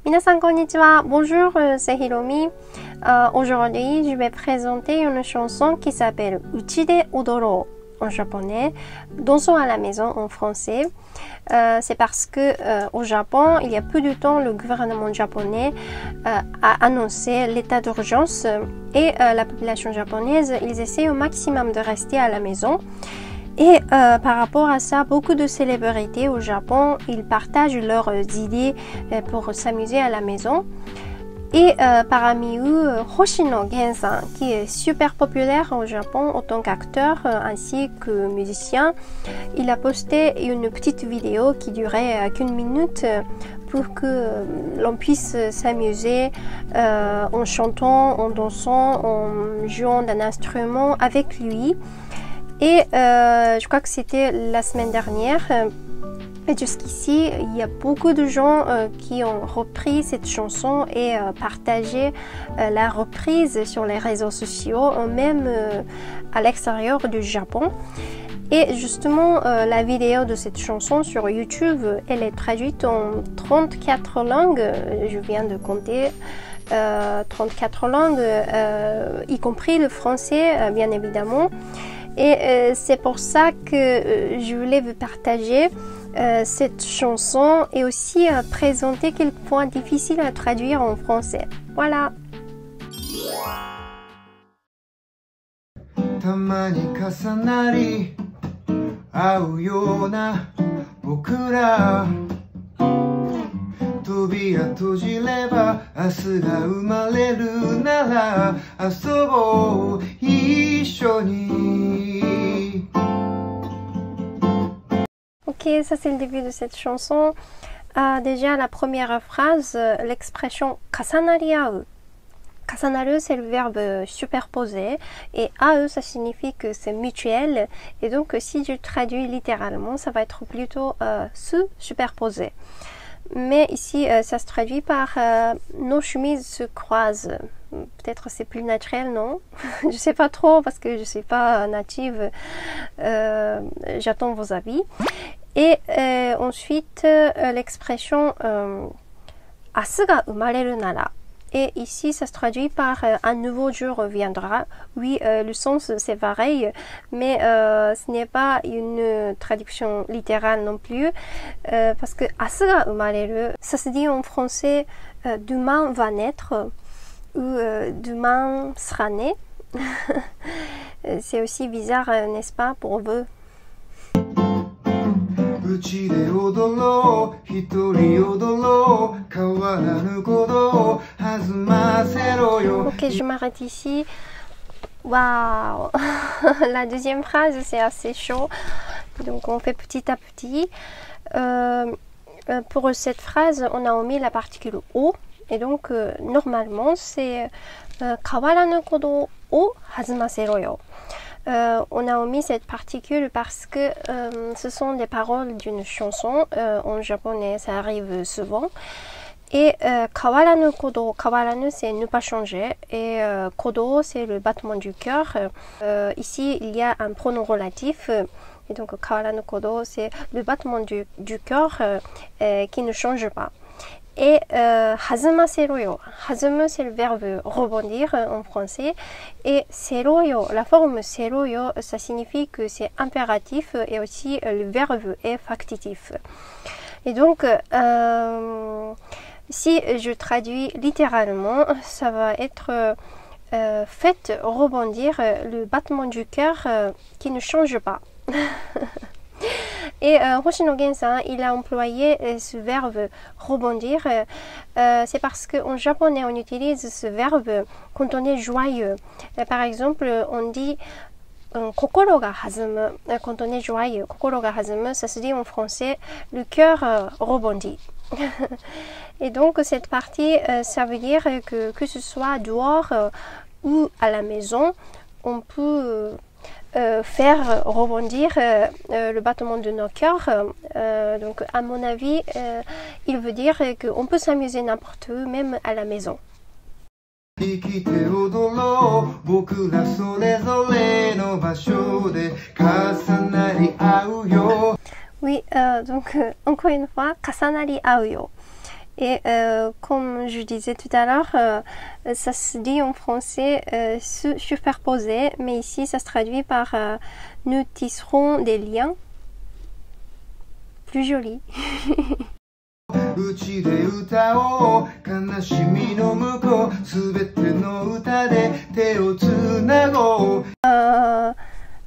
Minasan konnichiwa, bonjour, c'est Hiromi. Aujourd'hui, je vais présenter une chanson qui s'appelle Uchi de Odoro en japonais, Dansons à la maison en français. C'est parce que au Japon, il y a peu de temps, le gouvernement japonais a annoncé l'état d'urgence et la population japonaise, ils essaient au maximum de rester à la maison. Et par rapport à ça, beaucoup de célébrités au Japon, ils partagent leurs idées pour s'amuser à la maison. Et parmi eux, Hoshino Gen-san, qui est super populaire au Japon en tant qu'acteur ainsi que musicien, il a posté une petite vidéo qui durait qu'une minute pour que l'on puisse s'amuser en chantant, en dansant, en jouant d'un instrument avec lui. Et je crois que c'était la semaine dernière. Et jusqu'ici, il y a beaucoup de gens qui ont repris cette chanson et partagé la reprise sur les réseaux sociaux, même à l'extérieur du Japon. Et justement, la vidéo de cette chanson sur YouTube, elle est traduite en 34 langues. Je viens de compter 34 langues, y compris le français, bien évidemment. Et c'est pour ça que je voulais vous partager cette chanson et aussi présenter quelques points difficiles à traduire en français. Voilà. Ok, ça c'est le début de cette chanson. Déjà la première phrase, l'expression kasanari au. Kasanaru, c'est le verbe superposer et ae, ça signifie que c'est mutuel. Et donc si je traduis littéralement, ça va être plutôt se superposer. Mais ici, ça se traduit par nos chemises se croisent. Peut-être c'est plus naturel, non? Je sais pas trop parce que je suis pas native. J'attends vos avis. Et ensuite, l'expression Asu ga umareru nara. Et ici, ça se traduit par un nouveau jour viendra. Oui, le sens c'est pareil, mais ce n'est pas une traduction littérale non plus, parce que asu ga umareru, ça se dit en français demain va naître ou demain sera né. C'est aussi bizarre, n'est-ce pas, pour vous? Ok, je m'arrête ici. Waouh! La deuxième phrase, c'est assez chaud. Donc, on fait petit à petit. Pour cette phrase, on a omis la particule O. Et donc, normalement, c'est kawaranu kodo o hazumasero yo. On a omis cette particule parce que ce sont des paroles d'une chanson. En japonais, ça arrive souvent. Et kawaranu kodo, kawaranu c'est ne pas changer. Et kodo c'est le battement du cœur. Ici, il y a un pronom relatif. Et donc kawaranu kodo c'est le battement du cœur qui ne change pas. Et hazumaseroyo, hazumu c'est le verbe rebondir en français, et seroyo, la forme seroyo, ça signifie que c'est impératif et aussi le verbe est factitif. Et donc si je traduis littéralement, ça va être faites rebondir le battement du cœur qui ne change pas. Et Hoshino Gen-san, il a employé ce verbe rebondir. C'est parce qu'en japonais, on utilise ce verbe quand on est joyeux. Par exemple, on dit kokoro ga hazumu. Quand on est joyeux, kokoro ga hazumu, ça se dit en français, le cœur rebondit. Et donc, cette partie, ça veut dire que ce soit dehors ou à la maison, on peut faire rebondir le battement de nos cœurs. Donc à mon avis, il veut dire qu'on peut s'amuser n'importe où, même à la maison. Oui, donc encore une fois, kasanari auyo. Et comme je disais tout à l'heure, ça se dit en français se superposer, mais ici ça se traduit par nous tisserons des liens. Plus joli.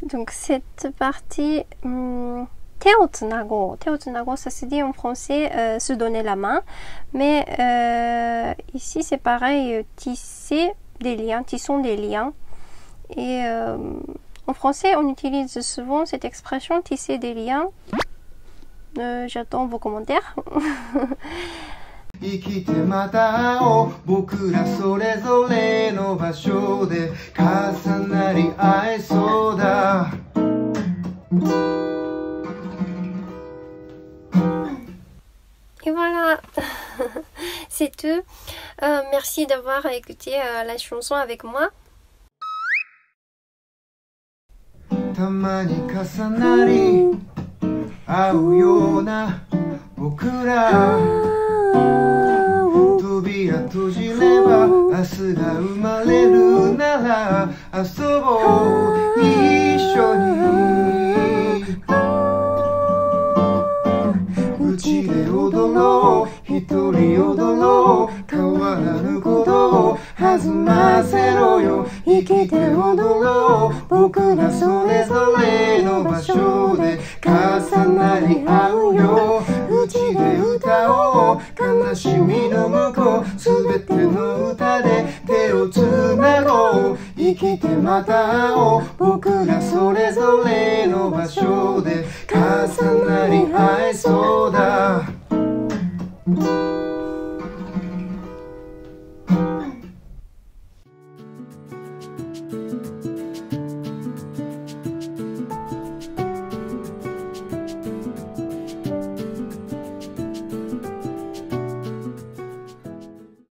Donc cette partie Teotsunago, ça se dit en français se donner la main, mais ici c'est pareil, tisser des liens, tissons des liens. Et en français on utilise souvent cette expression tisser des liens. J'attends vos commentaires. Et voilà, c'est tout. Merci d'avoir écouté la chanson avec moi.